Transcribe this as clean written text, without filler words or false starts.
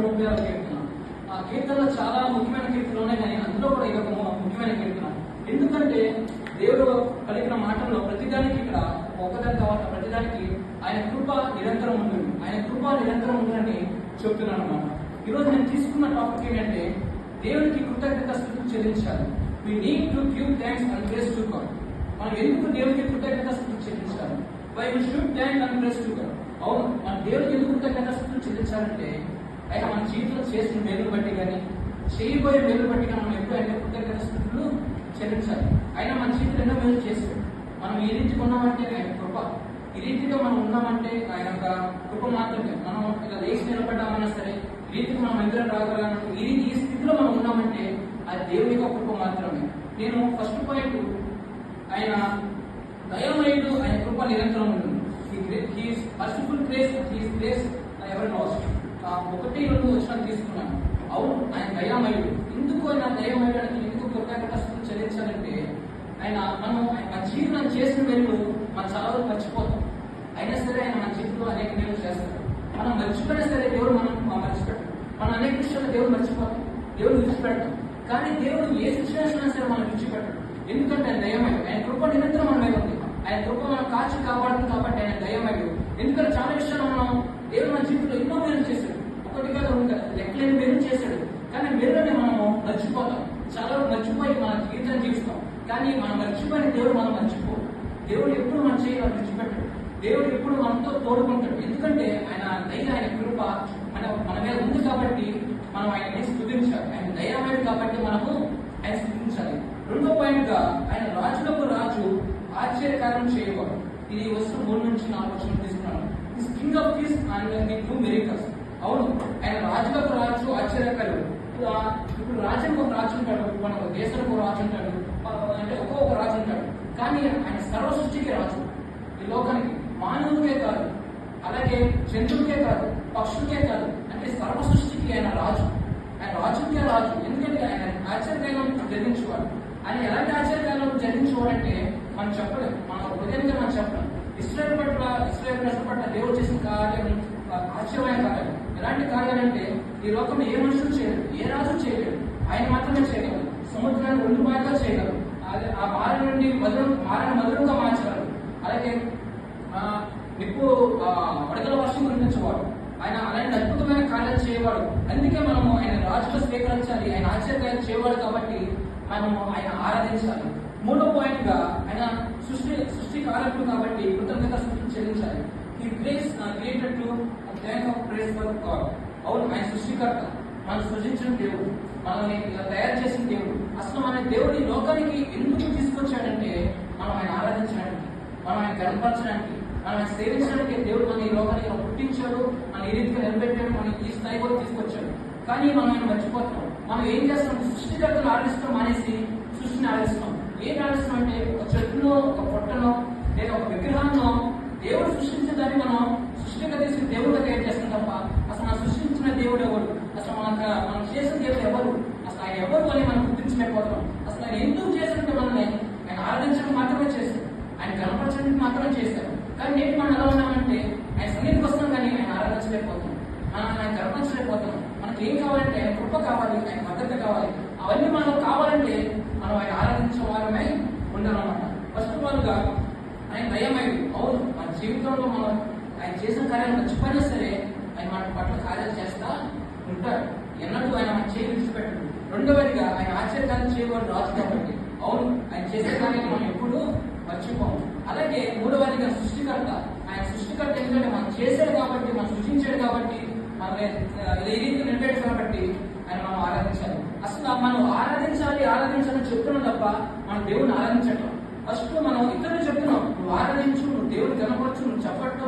136 కీర్తన. ఆ కీర్తనలో చాలా ముఖ్యమైన కీర్తనలు ఉన్నాయి, కానీ అందులో కూడా ఇది ఒక ముఖ్యమైన కీర్తన. ఎందుకంటే దేవుడు పలికిన మాటల్లో ప్రతిదానికి ఇక్కడ ఒకదాని తర్వాత ప్రతిదానికి ఆయన కృప నిరంతరం ఉంటుంది, ఆయన కృప నిరంతరం ఉందని చెప్తున్నాను అన్నమాట. ఈరోజు నేను తీసుకున్న టాపిక్ ఏంటంటే దేవునికి కృతజ్ఞత స్తుతులు చెల్లించాలి. We need to give thanks and praise to God. మనం ఎందుకు దేవునికి కృతజ్ఞత స్తుతులు చెల్లించాలి? Why we should thank and praise to God. అవును, మన దేవునికి ఎందుకు కృతజ్ఞత స్తుతులు చెల్లించాలంటే ఆయన మన జీవితంలో చేసిన మేలు బట్టి కానీ చేయబోయే మేలు బట్టి కానీ మనం ఎప్పుడు ఆయన కృతజ్ఞత స్తుతులు చెల్లించాలి. ఆయన మన జీవితంలో ఎన్నో మేలు చేశాడు. మనం ఈ రీతికి ఉన్నామంటే ఆయన కృప, ఈ రీతిగా మనం ఉన్నామంటే ఆయన యొక్క కృప మాత్రమే. మనం ఇలా లేచి నిలబడ్డామన్నా సరే, ఈ రీతికి మనం మందిరం రాగలమంటే, ఈ స్థితిలో మనం ఉన్నామంటే అది దేవుని యొక్క కృప మాత్రమే. నేను ఫస్ట్ పాయింట్, ఆయన దయామయుడు, ఆయన కృప నిరంతరం ఉంటుంది. ఫస్ట్ఫుల్ ప్లేస్ ఎవరి లాస్ట్ 1-2 వచనాలు తీసుకున్నాను. అవును, ఆయన దయామయుడు. ఎందుకు ఆయన దయామయుడు అంటే ఎందుకు కృతజ్ఞత స్తుతులు చెల్లించాలంటే ఆయన మన జీవితం చేసిన మేలు మనం చాలా వరకు మర్చిపోతాం. అయినా సరే ఆయన మన జీవితంలో అనేక మేలు చేస్తారు. మనం మర్చిపోయినా సరే దేవుడు మనం మర్చిపెట్టాం. మనం అనేక విషయాలు దేవుడు మర్చిపోతాం, దేవుడు విడిచిపెడతాం. కానీ దేవుడు ఏ సిచ్యువేషన్ అయినా సరే మనం విడిచిపెట్టాడు. ఎందుకంటే ఆయన దయమయుడు, ఆయన కృప నిరంతరం మన మీద ఉంది. ఆయన కృప మనం కాచి కాపాడుతుంది కాబట్టి ఆయన దయమయుడు. ఎందుకంటే చాలా విషయాలు మనం దేవుడు మన జీవితంలో ఎన్నో మేలు చేశాడు, ఒకటి కాదు లెక్కలేని మేలు చేశాడు. కానీ మేలుని మనము మర్చిపోతాం, చాలా మర్చిపోయి మన జీవితాన్ని జీవిస్తాం. కానీ మనం మర్చిపోయిన దేవుడు మనం మర్చిపోడు. దేవుడు ఎప్పుడు మన చేయాలి విడిచిపెట్టాడు. దేవుడు ఎప్పుడు మనతో తోడుకుంటాడు. ఎందుకంటే ఆయన దయ, ఆయన కృప మన మీద ఉంది కాబట్టి మనం ఆయన్ని స్తుతించాలి. ఆయన దయామయుడు కాబట్టి మనము ఆయన స్తుతించాలి. రెండో పాయింట్ గా, ఆయన రాజులకు రాజు, ఆశ్చర్యకారం చేయకూడదు. ఇది వస్తు 3-4 వచనం తీసుకున్నాను. King of piece and the 2 miracles. అవును, ఆయన రాజులకు రాజు, ఆశ్చర్యకారుడు. ఇప్పుడు రాజులకు ఒక రాజు ఉంటాడు, మన దేశానికి ఒక రాజు ఉంటాడు, అంటే ఒక్కొక్క రాజు ఉంటాడు. కానీ ఆయన సర్వ సృష్టికి రాజు. ఈ లోకానికి మానవుడికే కాదు, అలాగే జంతువులకే కాదు, పక్షులకే కాదు, అంటే సర్వ సృష్టికి ఆయన రాజు. ఆయన రాజుకే రాజు. ఎందుకంటే ఆయన ఆశ్చర్యకాలం జరిగించేవాడు. ఆయన ఎలాంటి ఆశ్చర్యకాలం జరిగించేవాడంటే మనం చెప్పలేము, మన హృదయంగా మనం చెప్పలేం. ఇశ్రాయేలు ప్రజల పట్ల దేవుడు చేసిన కార్యం ఆశ్చర్యమైన కార్యాలు. ఎలాంటి కార్యాలంటే ఈ లోకంలో ఏ మనుషులు చేయలేరు, ఏ రాజు చేయలేరు, ఆయన మాత్రమే చేయగలరు. సముద్రాన్ని 2 భాగాలు చేయగలరు, అదే ఆ మార నుండి మధురంగా మార్చగలరు. అలాగే నిప్పు వడగల వర్షం కురిపించేవాడు. ఆయన అలాంటి అద్భుతమైన కార్యాలు చేయవాడు. అందుకే మనము ఆయన రాజుగా స్వీకరించాలి. ఆయన ఆశ్చర్యాలు చేయవాడు కాబట్టి మనము ఆయన ఆరాధించాలి. మూడో పాయింట్ గా, ఆయన సృష్టి కారకుడు కాబట్టి కృతజ్ఞత స్తుతులు చెల్లించాలి. ఈ place created to thank of praise for God. అవును, ఆయన సృష్టికర్త, మనం సృజించిన దేవుడు, మనల్ని ఇలా తయారు చేసిన దేవుడు. అసలు మన దేవుడి లోకానికి ఎందుకు తీసుకొచ్చాడంటే మనం ఆయన ఆరాధించడానికి, మనం ఆయన కనపరచడానికి, మనం ఆయన సేవించడానికి దేవుడు మన ఈ లోకానికి పుట్టించాడు, మన ఈ రీతిగా నిలబెట్టాడు, మన ఈ స్థాయి కూడా తీసుకొచ్చాడు. కానీ మనం ఆయన మర్చిపోతాం. మనం ఏం చేస్తాం? సృష్టికర్తను ఆరాధిస్తాం మానేసి సృష్టిని ఆరాధిస్తాం. ఏం ఆరాధిస్తాం అంటే ఒక చెట్టునో, ఒక పొట్టనో, లేదా ఒక విగ్రహాన్నో దేవుడు సృష్టించిన దాన్ని మనం సృష్టిగా తీసి దేవుడిగా తయారు చేస్తాం తప్ప అసలు మనం సృష్టించిన దేవుడు ఎవరు, అసలు మనం చేసిన దేవుడు ఎవరు, అసలు ఆయన ఎవరు అని మనం గుర్తించలేకపోతాం. అసలు ఆయన ఎందుకు చేసినట్టు మనల్ని ఆయన ఆరాధించడం మాత్రమే చేశారు, ఆయన కనపరచడానికి మాత్రమే చేశారు. కానీ నేటి మనం ఎలా ఉన్నామంటే ఆయన సన్నిధికి వస్తాం కానీ ఆయన ఆరాధించలేకపోతాం, ఆయన కనపరచలేకపోతాం. మనకి ఏం కావాలంటే ఆయన కృప కావాలి, ఆయన మద్దతు కావాలి. అవన్నీ మనకు కావాలంటే మనం ఆయన ఆరాధించే వారమై ఉండాలన్నమాట. ఫస్ట్ ఆఫ్ ఆల్ గా ఆయన దయమయుడు. అవును, మన జీవితంలో మనం ఆయన చేసిన కార్యాలు మర్చిపోయినా సరే ఆయన మన పట్ల కార్యాలు చేస్తా ఉంటాడు. ఎన్నడూ ఆయన మన చేయి విడిచిపెట్టడు. రెండవదిగా, ఆయన ఆశ్చర్యకార్యం చేయవాడు రాజు కాబట్టి అవును, ఆయన చేసే కార్యాలు మనం ఎప్పుడూ మర్చిపోము. అలాగే మూడవదిగా, సృష్టికర్త. ఆయన సృష్టికర్త ఎందుకంటే మనం చేశాడు కాబట్టి, మనం సృష్టించాడు కాబట్టి, మనం ఏ రీతి నిలబెట్టాడు కాబట్టి ఆయన మనం ఆరాధించాలి. అసలు మనం ఆరాధించాలని చెప్తున్నాం తప్ప మనం దేవుడిని ఆరాధించటం. ఫస్ట్ మనం ఇతరులు చెప్తున్నాం, నువ్వు ఆరాధించు, నువ్వు దేవుడిని కనపరచు, నువ్వు చెప్పట్టు,